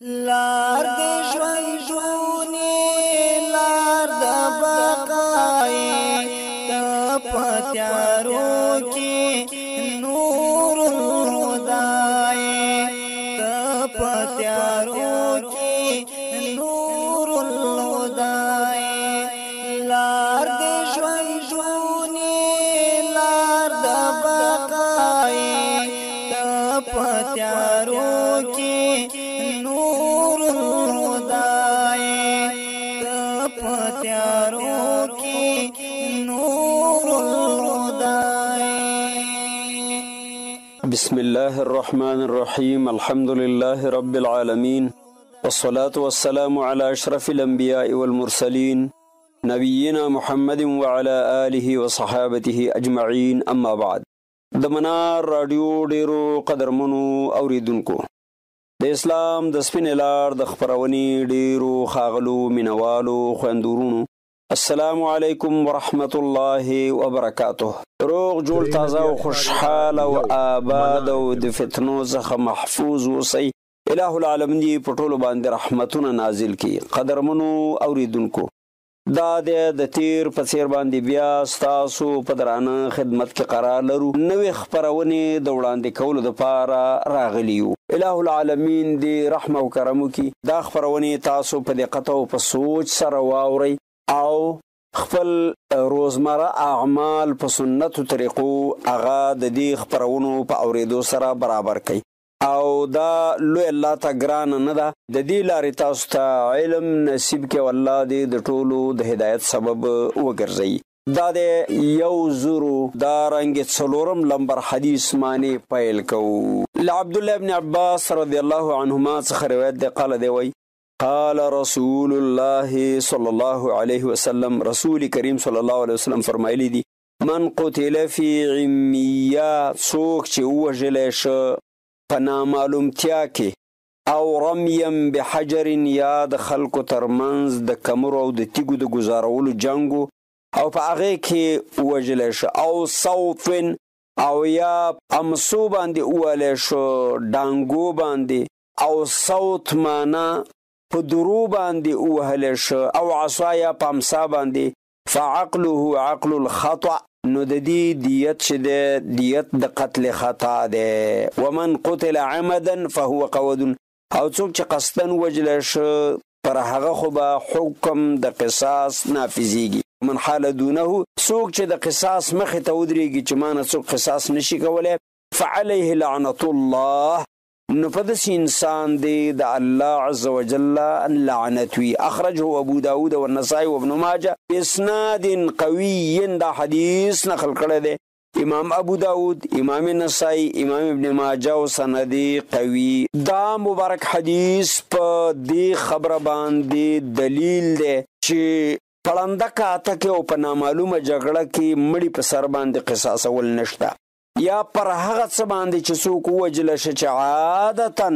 لار د ژوند ژونی لار د بقای ته پتیارو کې نور الهدای ته پتیارو کې نور الهدای لار د ژوند ژونی لار د بقای ته پتیارو کې بسم الله الرحمن الرحيم الحمد لله رب العالمين والصلاة والسلام على أشرف الأنبياء والمرسلين نبينا محمد وعلى آله وصحابته أجمعين أما بعد د منار رادیو ډیرو قدرمنو اوریدونکو د اسلام د سپین لار د خبرونې ډیرو خاغلو مینوالو خوندورونو السلام علیکم ورحمت الله وبرکاته روغ جوړ تازه او خوشحاله او آباد او د فتنو څخه محفوظ اوسئ الہ العالمین دې په ټولو باندې رحمتونه نازل کړي قدرمنو اوریدونکو دا د تیر په څیر باندې بیا ستاسو په درانه خدمت کې قرار لرو نوې خبرونه د وړاندې کولو لپاره راغلي یو الہ العالمین دې رحم او کرم وکړي دا خبرونه تاسو په دقت او په سوچ سره واورئ او خپل روزمره اعمال په سنتو طریقو هغه د دې خبرونو په اوریدو سره برابر کړئ او دا لوی الله ته ګران نه ده د دې لارې تاسو ته علم نصیب کې والله دې د ټولو د هدایت سبب وګرځي دا د یو زرو دا رنګ څلورم لمبر حدیث معنی پیل کوو عبد الله ابن عباس رضی الله عنهما څخه روایت ده قال دی وی قال رسول الله صلی الله علیه وسلم رسول کریم صلی الله علیه وسلم فرمایلی دی من قتل فی عمیه څوک چې ووژلی شه په نامعلومتیا کې او رمیم بحجر یا د خلکو ترمنځ د کمرو او د تیږو د ګزارولو جنګو او په هغې کې ووژلی شه او صوف او یا امسو باندې وولی شو ډانګو باندې او صوت معنا په درو باندې ووهلی شه او عصایا په امسا باندې فعقله عقل الخطأ نو د دې دیت چې دی دیت د قتل خطا دی ومن قتل عمدا فهو قود او څوک چې قصدن وجلی شه پر هغه خو به حکم د قصاص نافذیږي من حال دونه څوک چې د قصاص مخې ته ودرېږي چې ما نه څوک قصاص نشي کولی فعليه لعنة الله نو په داسې انسان دی د الله عز وجل لعنت وي اخرجه ابو داود والنسائي وابن ماجه باسناد قوي دا حدیث نقل کړی دی امام ابو داود امام نسائی امام ابن ماجه او سند قوي دا مبارک حدیث په دې خبره باندې دلیل دی چې پړنده کاته کې او په نامعلومه جګړه کې مړي په سر باندې قصاص ول نشته یا پر هغه څه باندې چې څوک ووجله شه چې عادتا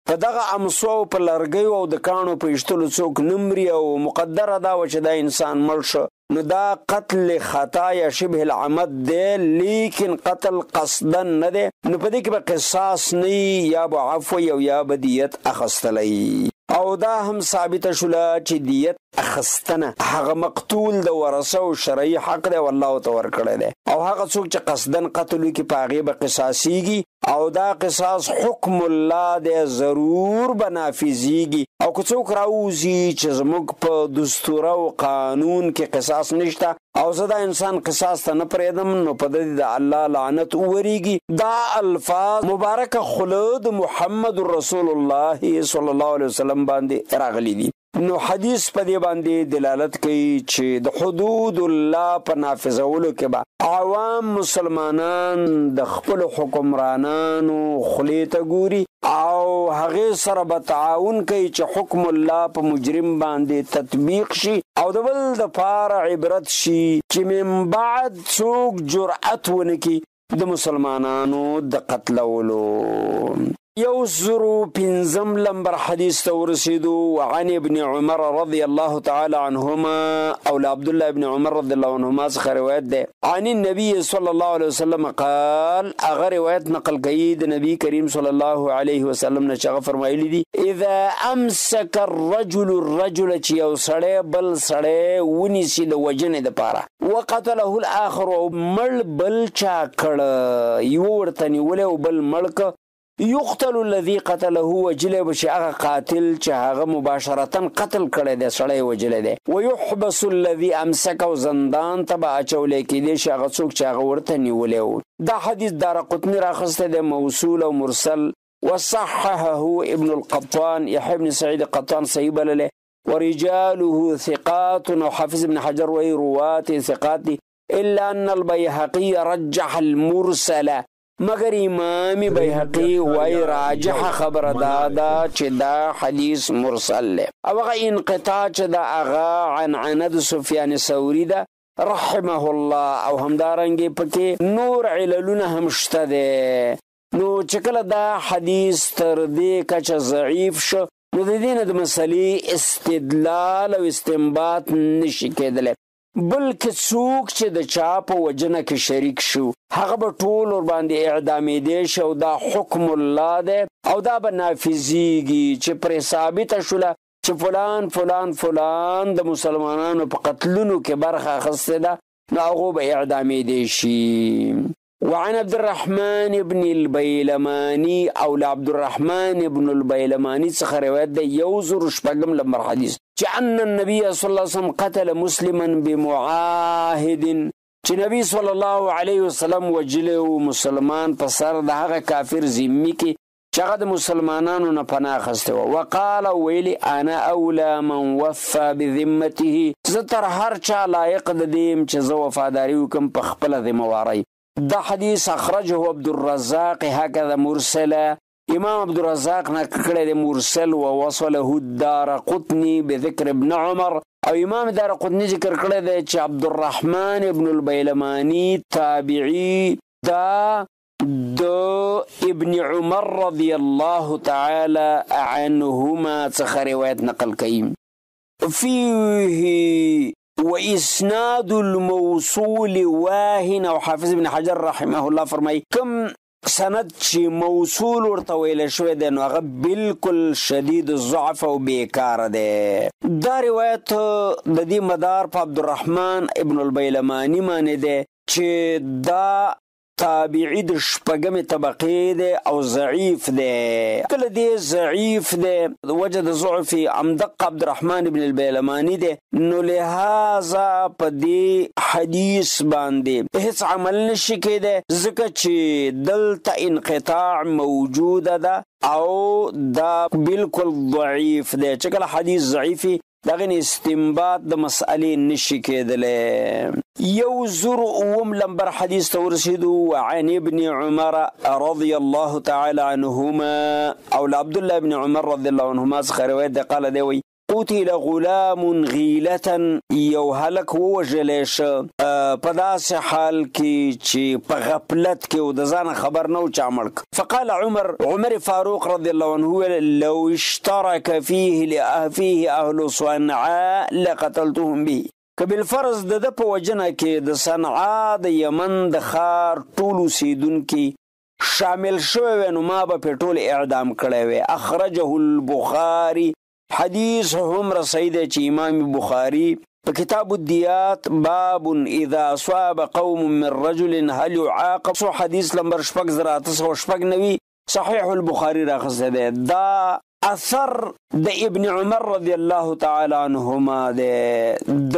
په دغه امسو په لرګیو او د کاڼو په ایشتلو څوک نه مري او مقدره دا وه چې دا انسان مړ شه نو دا قتل خطا یا شبه العمد دی لیکن قتل قصدا نه دی نو په دې کې به قصاص نه یا به عفو او یا به دیت اخیستلی او دا هم ثابته شوله چې دیت اخستنه هغه مقتول د ورثه او شرعي حق دی والله ته ورکړی دی او هغه څوک چې قصدن قتل وکړي په هغې به قصاصیږي او دا قصاص حکم الله دی ضرور به نافذیږي او که څوک راوځي چې زموږ په دستور او قانون کې قصاص نشته او زه دا انسان قصاص ته نه پرېږدم نو په ده د الله لعنت وورېږي دا الفاظ مبارکه خوله د محمد رسول الله صلی الله علیه وسلم باندې راغلي دي نو حدیث په دې باندې دلالت کوي چې د حدود الله په نافذولو کې به عوام مسلمانان د خپل حکمرانانو خولې ته ګوري او هغې سره به تعاون کوي چې حکم الله په مجرم باندې تطبیق شي او د بل دپاره عبرت شي چې من بعد څوک جرأت ونه کړي د مسلمانانو د قتلولو 105 لمبر حدیث ته ورسېدو. وعن ابن عمر رضی الله تعالی عنهما او عبد الله ابن عمر رضی الله عنهما څخه روایت ده عن النبي صلی الله علیه وسلم قال اگر روایت نقل کړي د نبی کریم صلی الله علیه وسلم نه چې فرمایلی دي اذا امسك الرجل چې یو سړی بل سړی ونیسي د وجنې دپاره وقتله الاخر او مړ بل چا کړ یو ورته نیولی او بل مړ که یقتل الذي قتله وجلی بشي هغه قاتل چې هغه مباشرتا قتل کړی دی سړی وجلی دی ويحبس الذي امسك او زندان ته به اچولی کېدی شي هغه څوک چې هغه ورته نیولی و. دا حدیث دارقطني راخستی دی موصول او مرسل وصححه ابن القطان يحيى بن سعيد القطان صحیح بللی ورجاله ثقات وحافظ ابن حجر وی روات ثقات دی الا ان البيهقي رجح المرسل مگر امام بیهقی وی راجح خبر دادا چې دا حدیث مرسل له او هغه انقطاع چې دا هغه عن عند سفیان ثوری ده رحمه الله او همدارنګه پکې نور عللونه هم شته ده. نو چې کله دا حدیث تر دې کچه ضعیف شو نو د دې نه د مسلې استدلال او استنباط نشي کېدلی بلکې څوک چې د چا په وجنه کې شریک شو هغه به ټول ور باندې اعدامېدی شي او دا حکم الله دی او دا به نافذیږي چې پرې ثابته شوله چې فلان فلان فلان د مسلمانانو په قتلونو کې برخه اخیستې ده نو هغو به اعدامېدی شي. وعن عبد الرحمن بن البيلماني او عبد الرحمن بن البيلماني څخه روایت ده 106 لمبر حدیث چې ان النبي صلی الله علیه وسلم قتل مسلما بمعاهد چې نبی صلی الله علیه وسلم وجله مسلمان په سر د هغه کافر ذمي کې چې هغه د مسلمانانو نه پناه اخیستی و. وقال ویلی انا اولا من وفى بذمته زه تر هر چا لایق د دې چې زه وفاداري وکړم په خپله ذمه وارۍ. دا حدیث اخرجه عبد الرزاق هكذا مرسلا امام عبد الرزاق نکړی دی مرسل ووصله الدارقطني بذكر ابن عمر او امام دارقطني ذکر کړی دی چې عبد الرحمن ابن البيلماني تابعي دا دو ابن عمر رضی الله تعالی عنهما څخه روایت نقل کړي. فيه واسناد الموصول واهن او حافظ ابن حجر رحمه الله فرمای کم سند چې موصول ورته ویل شوی دی نو هغه بالکل شدید الضعف او بیکار دی. دا روایت د دې مدار په عبدالرحمن ابن البيلماني باندې دی چې دا تابعی د شپږمې طبقې دی او ضعیف دی. کله دی ضعیف دی د وجه د ضعف همدغه عبدالرحمن ابن البيلماني دی نو لهذا په دې حدیث باندې هیڅ عمل نشي کېدی ځکه چې دلته انقطاع موجوده ده او دا بالکل ضعیف دی. چې کله حدیث ضعیفي دغه استنباط د مسئلې نشي کېدلی. 109 لمبر حدیث ته ورسېدو. وعن ابن عمر رضی الله تعالی عنهما او عبد الله بن عمر رضی الله عنهما څخه روایت ده قال دی وی قتل غلام غیلة یو هلک ووژلی شه په داسې حال کې چې په غفلت کې و د ځانه خبر نه و چا مړ. فقال عمر فاروق رضی الله عنه لو اشترك فيه اهل صنعاء لقتلتهم به که بالفرض د ده په وجنه کې د صنعا د یمن د ښار ټول اوسېدونکي شامل شوی وی نو ما به پرې ټول اعدام کړی وی. اخرجه البخاري حدیث هم رسید چې امام بخاری په کتاب الدیات باب اذا اصاب قوم من رجل هل يعاقب سو حدیث نمبر 4990 صحیح البخاری راخصه ده. دا اثر د ابن عمر رضی الله تعالی عنهما ده د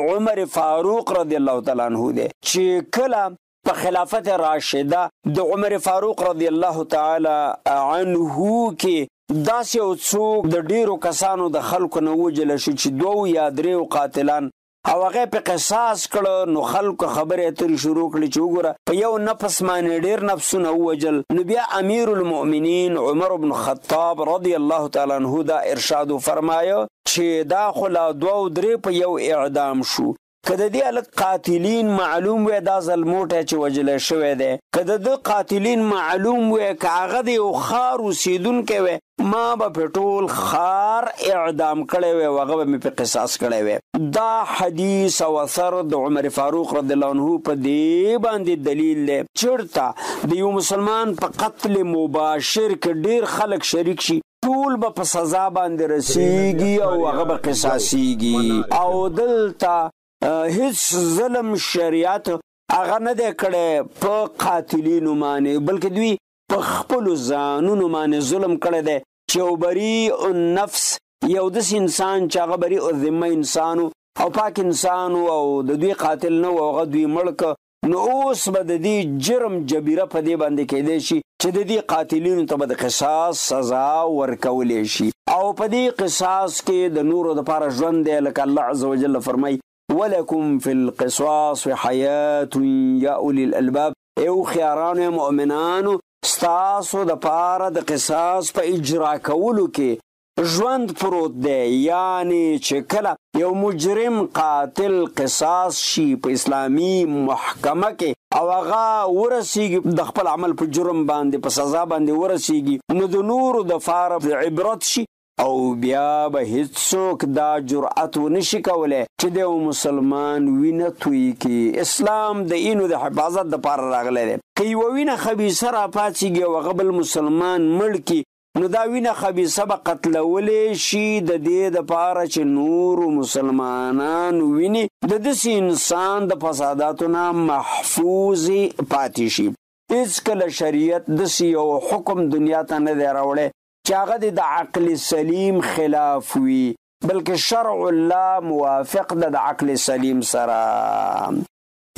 عمر فاروق رضی الله تعالی عنه ده چې کله په خلافت راشده د عمر فاروق رضی الله تعالی عنه کې داسې یو څوک د ډیرو کسانو د خلکو نه وجل شو چې 2 یا 3 قاتلان او هغه په قصاص کړه نو خلکو خبرې اترې شروع کړې چې وګوره په یو نفس باندې ډیر نفسونه ووجل. نو بیا امیر المؤمنین عمر بن خطاب رضی الله تعالی عنه دا ارشاد فرمایه چې دا خو لا 2 او 3 په یو اعدام شو که د دې هلک قاتلین معلوم وی دا ظلموټی چې وجلی شوی دی، که د ده قاتلین معلوم وی، که هغه د یو ښار اوسېدونکی وی، ما به پې ټول ښار اعدام کړی وی او هغه به مې پې قصاص کړی وی. دا حدیث او اثر د عمر فاروق رضی الله عنه په دې باندې دلیل دی. چېرته د یو مسلمان په قتل مباشر کې ډېر خلک شریک شي، ټول به په سزا باندې رسیږي او هغه به قصاصیږي. او دلته هیڅ ظلم شریعت هغه نه دی کړی په قاتلینو باندې، بلکې دوی په خپلو ځانونو باندې ظلم کړی دی چې یو بریء النفس، یو داسې انسان چې هغه بریء الذمه انسان او پاک انسان او د دوی قاتل نه و، هغه دوی مړ که، نو اوس به د دې جرم جبیره په دې باندې کیدی شي چې د دې قاتلینو ته به د قصاص سزا ورکولی شي. او په دې قصاص کې د نورو دپاره ژوند دی، لکه الله عز وجل فرمایي ولکم فی القصاص حیات یا اولی الالباب. ای هوښیارانو مؤمنانو، ستاسو دپاره د قصاص په اجرا کولو کې ژوند پروت دی. یعنی چې کله یو مجرم قاتل قصاص شي په اسلامي محکمه کې او هغه ورسیږي د خپل عمل په جرم باندې په سزا باندې ورسیږي، نو د نورو دپاره د عبرت شي او بیا به هیڅوک دا جرأت ونشي کولی چې د یو مسلمان وینه توی کړي. اسلام د اینو د حفاظت دپاره راغلی دی. که یوه وینه خبیثه راپاڅېږي او هغه بل مسلمان مړ کړي، نو دا وینه خبیثه به قتلولی شي د دې دپاره چې نورو مسلمانان وینې د داسې انسان د فساداتو نه محفوظ پاتې شي. هېڅکله شریعت داسې یو حکم دنیا ته نه دی راوړی چې هغه د عقل سلیم خلاف وي، بلکې شرع الله موافق ده د عقل سلیم سره.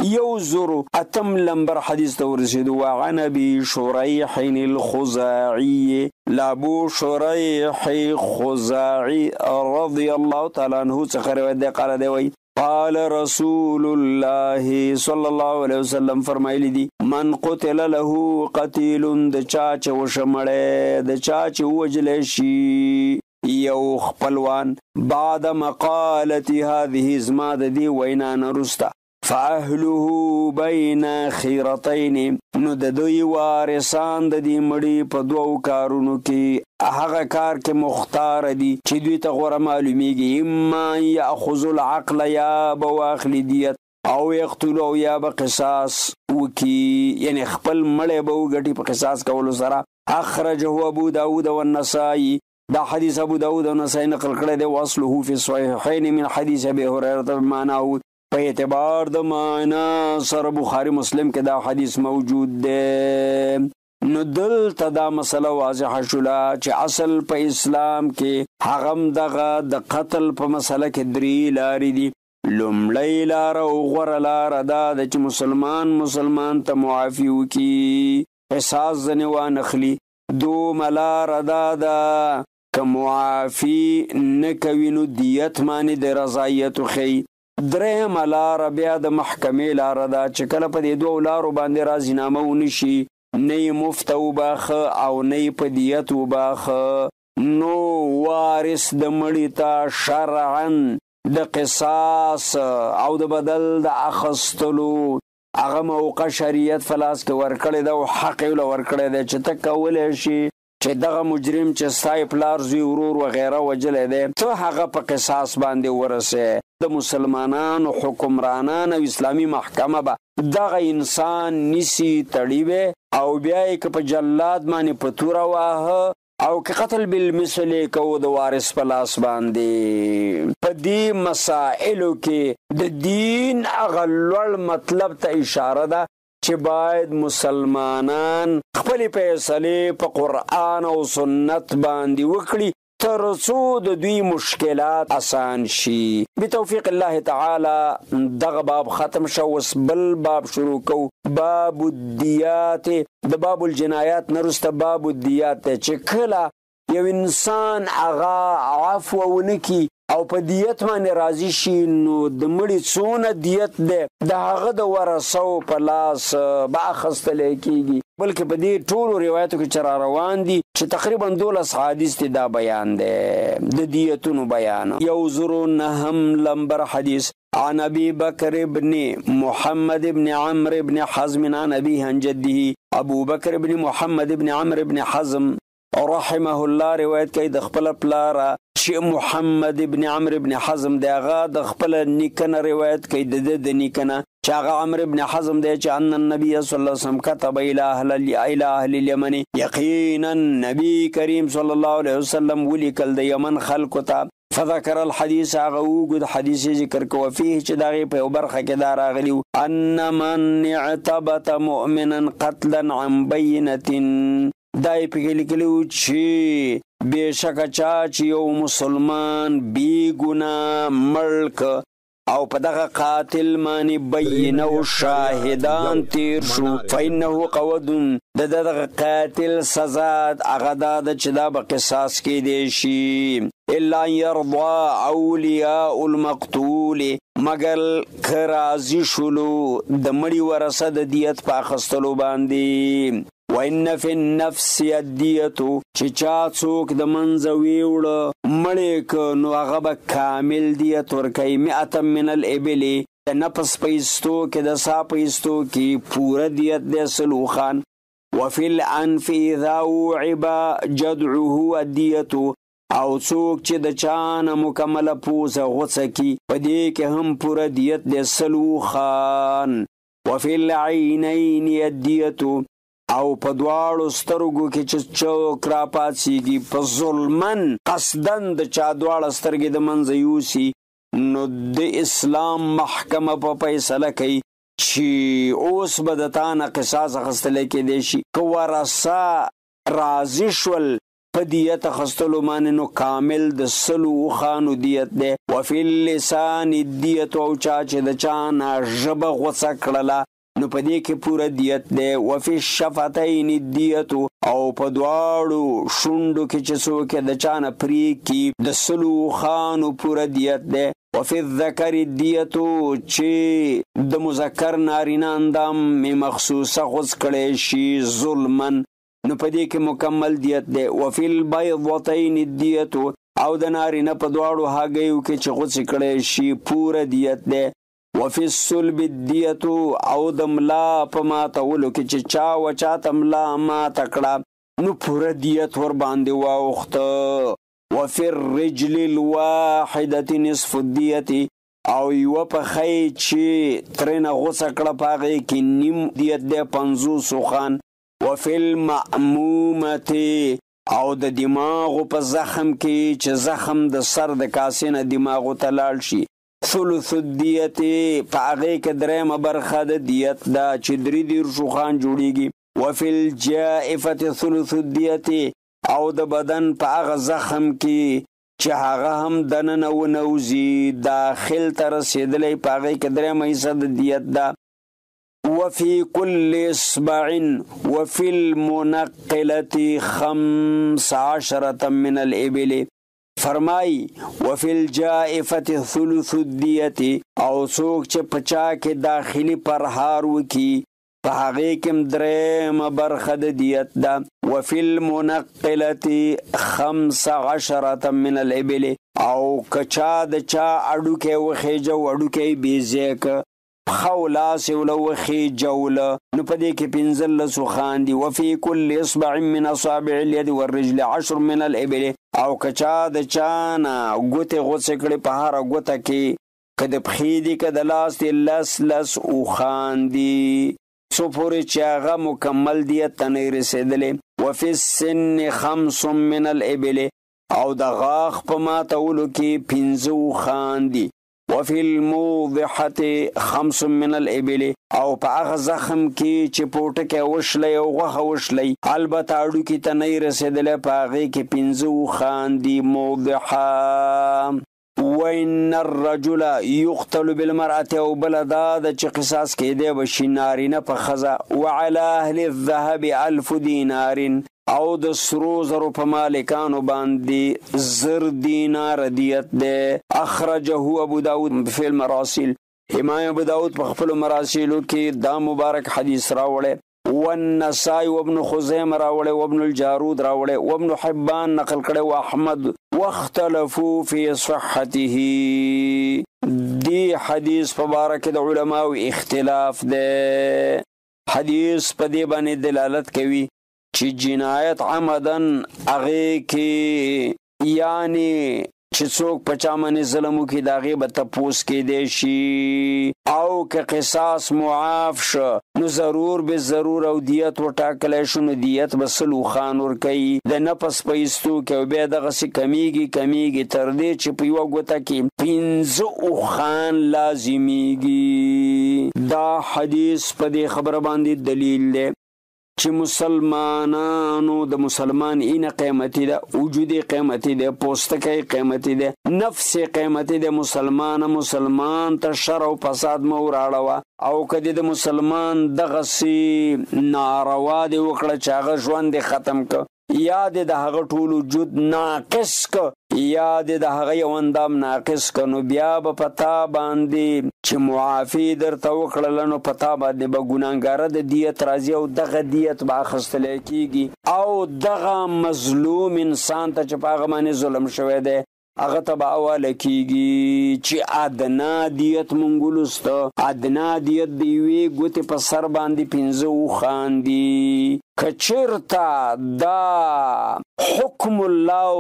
108 لمبر حدیث ته ورسېدو. وعن ابي شريح الخزاعي، لابو شريح خزاعي رضي الله تعالی عنه څخه روایت دی، قال دی وایي قال رسول الله صلی الله علیه وسلم فرمایلی دی من قتل له قتیل، د چا چې وشمړی، د چا چې ووجلی شي یو خپلوان، بعد مقالت هذه زما د دې وینا نه وروسته، فاهله بین خیرتین، نو د دوی وارثان د دې مړي په دوو کارونو کې هغه کار کې مختار دي چې دوی ته غوره معلومیږي، اما یاخذ العقل، یا به واخلي دیت، او یقتلو، یا به قصاص وکي، یعنی خپل مړی به وګټي په قصاص کولو سره. اخرجه ابو داود والنسائی، دا حدیث ابو داود او نسائی نقل کړی دی. واصله فی الصحیحین من حدیث ابي هريره بمعناه، په اعتبار د معنا سره بخاری مسلم کې دا حدیث موجود دی. نو دلته دا مسله واضحه شوله چې اصل په اسلام کې هغم دغه د قتل په مسله کې 3 لارې دي. لومړی لاره او غوره لاره دا ده چې مسلمان ته معافي وکړي، قصاص ځنې وانخلي. دومه لاره دا ده که معافي نه کوي نو دیت باندې د رضایت وښیي. درېیمه لاره بیا د محکمې لاره ده چې کله په دې 2 لارو باندې راضینامه ونشي، نه یې مفته وباخه او نه یې په دیت وباخه، نو وارث د مړي ته شرعا د قصاص او د بدل د اخستلو هغه موقع شریعت فلاس کې ورکړی ده او حق یې له ورکړی دی چې ته کولی شي چې دغه مجرم چې ستا پلار زوی ورور وغیره وجلی دی، ته هغه په قصاص باندې ورسې. د مسلمانانو حکمرانان او اسلامي محکمه به دغه انسان نیسي، تړي او بیا یې که په جلاد باندې په توره واهه او که قتل بالمثل کو د وارث په لاس باندې. په دې مسائلو کې د دین هغه لوړ مطلب ته اشاره ده چې باید مسلمانان خپلې فیصلې په قرآن او سنت باندې وکړي تر څو د دوی مشکلات آسان شي. بتوفیق الله تعالی دغه باب ختم شو، اوس بل باب شروع کو، باب الدیات. د باب الجنایات نه وروسته باب الدیات دی چې کله یو انسان هغه عفو ونکي او په دیت باندې راضي شي، نو د مړي څونه دیت دی د هغه د ورثو په لاس به اخیستلی کېږي. بلکې په دې ټولو روایتو کې چې را روان دي چې تقریبا 12 حدیث دی دا بیان دی د دیتونو بیان. 109 لمبر حدیث. عن ابي بكر ابن محمد ابن عمرو ابن حزم عن ابيه عن جده. ابو بکر ابن محمد ابن عمرو ابن حزم رحمه الله روایت کوي د خپل پلار چې محمد ابن عمرو ابن حزم دی، هغه د خپل نیکنه روایت کوي د نیکنه چې هغه عمرو ابن حزم دی چې ان النبي صلی الله علیه وسلم كتب الى اهل اليمن، یقینا نبی کریم صلی الله علیه وسلم ولیکل د یمن خلکو ته. فذكر الحديث هغه وګد حدیث ذکر کو فيه چې دغه په برخه کې دا راغلی ان من اعتبت مؤمنا قتلا عن بينه، دای په لیکلو چې بشک چا چې یو مسلمان بی ګناه ملک او په دغه قاتل معنی بینه او شاهدان تیر شو فإنه قود، دغه قاتل سزا هغه د چې دا به قصاص کې دی شي الا يرضى اولیاء المقتول، مگر کرازی شلو د مړي ورثه د دیت په اخستلو باندې. وان فی النفس الدیت، چې چا څوک د منځه ویوړه مړی که نو هغه به کامل دیت ورکوي 100 من الابل، د نفس په ایستو کې د سا په ایستو کې پوره دیت دی 100 خان. وفي الانف اذا وعب جدعه الدیت، او څوک چې د چانه مکمله پوزه غوڅه کی په دې کې هم پوره دیت دی 100 خان. وفي العینین الدیت، او په دواړو سترګو کې چې چوک را پاتېږي په ظلمن قصدن د چا دواړه سترګې د منځه یوسي، نو د اسلام محکمه په فیصله کوي چې اوس به د تا نه قصاص اخیستلی کېدی شي. که ورثه راضي شول په دیت اخیستلو باندې نو کامل د 100 خانو دیت دی. وفي اللسان الدیت، او چا چې د چا نه ژبه غوڅه کړله نو په دې کې پوره دیت دی. وفي الشفتین الدیت، او په دواړو شونډو کې چې څوک د چا نه پرې کي د 100 خانو پوره دیت دی. وفي الذکر الدیت، چې د مذکر نارینه اندام مې مخصوصه غوڅ کړی شي ظلمن نو په دې کې مکمل دیت دی. وفي البیضتین الدیت، او د نارینه په دواړو هګیو کې چې غوڅ کړی شي پوره دیت دی. وفي الصلب الدیت، او د ملا په ماتولو کې چې چا و چاته ملا ماته کړه نو پوره دیت ور باندې واوښته. وفي الرجل الواحدة نصف الدیت، او یوه پښی چې ترېنه غوڅه کړه په هغې کې نیم دیت دی 50 خان. وفي المعمومة، او د دماغو په زخم کې چې زخم د سر د کاسې نه دماغو ته لاړ شي ثلث الدیت، په هغې کې درېیمه برخه د دیت ده چې 33 خان جوړیږي. وفي الجائفة ثلث الدیت، او د بدن په هغه زخم کې چې هغه هم دننه ونوځي داخل ته رسېدلی په هغې کې درېیمه حصه د دیت ده. وفي كل اصبع وفي المنقلة 15 من الابل، فرمائی وفي الجائفة ثلث الدیت، او څوک چې پچا کې داخلي پرهار وکي په هغې کې درېیمه برخه د دیت ده. وفي المنقلة 15 من الابل، او کچا د چا اډوکی وخیجه وډوکی بیځی که خولاس ولو خیجوله نو په دې کې 15 خان دي. وفي كل اصبع من اصابع اليد والرجل 10 من الابل، او کچا د چانه ګوتې غوڅې کړې په هره ګوته کې که د پښې دي که د لاس دي 10 اوښان دي څو پورې چې هغه مکمل دیت ته نه رسېدلی. وفي السن 5 من الابل، او د غاښ په ماتولو کې 15 اوښان دي. وفي الموضحة 5 من الابل، او په هغه زخم کې چې پوټکی وشلی او غوښه وشلی البته اډوکي ته نه رسېدلی په هغې کې 15 اوښان دي موضحه. وان الرجل يقتل بالمرأة، او بله دا ده چې قصاص کېدی به شي نارینه په ښځه. وعلى اهل الذهب 1000 دینار، او د سرو زرو په مالکانو باندې 1000 دینار دیت دی. اخرجه ابو داود فی المراسل، امام ابو داود په خپلو مراسلو کې دا مبارک حدیث راوړی. والنسائی وابن خزیم راوڑے وابن الجارود راوڑے وابن حبان نقل کرے واحمد واختلفوا فی صحته. دی حدیث پبارک د علماء اختلاف دے. حدیث پا دی بانی دلالت کوي چی جنایت عمدن اغی کی یعنی چې څوک پچا باندې ظلم وکړي د هغې به تپوس کیدی شي او که قصاص معاف شه نو ضرور به ضرور او دیت وټاکلی شو نو دیت به 100 اوښان ورکوي د نفس په ایستو کې او بیا دغسې کمیږي تر دې چې په یوه ګوته کې 15 اوښان لازمیږي. دا حدیث په دې خبره باندې دلیل دی چې مسلمانانو د مسلمان اینه قیمتي ده، وجود قیمتي ده، پوستکی قیمتي ده، نفس قیمتي ده. مسلمان ته شر او فساد مه وراړوه او که د مسلمان دغسې ناروا دې وکړه چې هغه ژوند دې ختم که یا دې د هغه ټول وجود ناقص که یا دې د هغه یو اندام ناقص که نو بیا به په تا باندې چې معافي درته وکړله نو په تا باندې به ګناهګاره د دیت راځي او دغه دیت به اخیستلی کېږي او دغه مظلوم انسان ته چې په هغه باندې ظلم شوی دی هغه ته به حواله کېږي چې ادنا دیت مونږ ولوسته. ادنا دیت د یوې ګوتې په سر باندې 15 اوښان دي. که چېرته دا حکم الله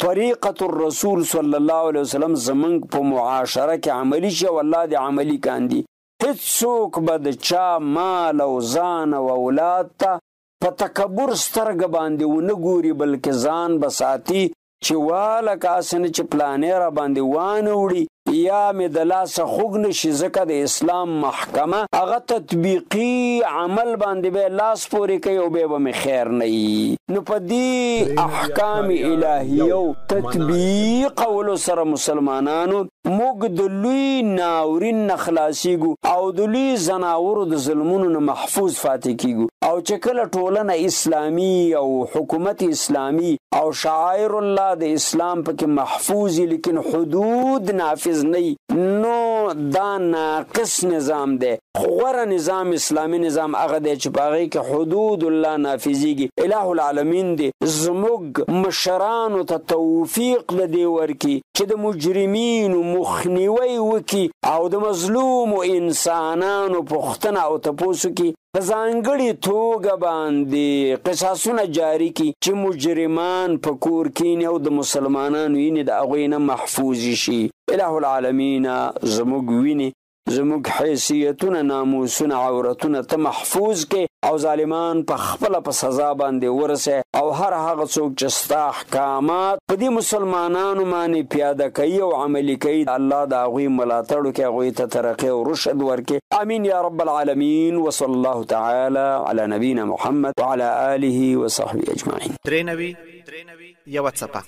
طریقة الرسول صلی الله علیه وسلم زمونږ په معاشره کې عملی شي او الله دې عملی کاندي، هیڅوک به د چا مال او ځان او اولاد ته په تکبر سترګه باندې ونه ګوري بلکې ځان به ساتي چې واله کاسې نه چې پلانې را باندې وانه وړي یا مې د لاسه خوږ نشي ځکه د اسلام محکمه هغه تطبیقي عمل باندې به لاس پورې کوي او بیا به مې خیر نه وي. نو په دې احکام الهیو تطبیقولو سره مسلمانانو موږ د لوی ناورین نه خلاصیږو او د لوی زناورو د ظلمونو نه محفوظ پاتې کیږو. او چې کله ټولنه اسلامي او حکومت اسلامي او شعائر الله د اسلام پکې محفوظ لیکن حدود نافذ نه نو دا ناقص نظام دی. غوره نظام اسلامي نظام هغه دی چې په هغې کې حدود الله نافذیږي. اله العالمین دی زموږ مشرانو ته توفیق له دې ورکړي چې د مجرمینو مخنیوی وکړي او د مظلومو انسانانو پوښتنه او تپوس وکړي، په ځانګړې توګه باندې قصاصونه جاري کړي چې مجرمان په کور کښېني او د مسلمانانو وینې د هغوی نه محفوظ شي. اله العالمین زموږ وینې زموږ حیثیتونه ناموسونه عورتونه ته محفوظ کې او ظالمان په خپله په سزا باندې ورسې او هر هغه څوک چې ستا احکامات په دې مسلمانانو باندې پیاده کوي او عملي کوي الله د هغوی ملاتړ وکړي، هغوی ته ترقي او رشد ورکړي. امین یا رب العالمین. وصلی الله تعالی علی نبینا محمد وعلى آله وصحبه اجمعین. 93 یوه څپه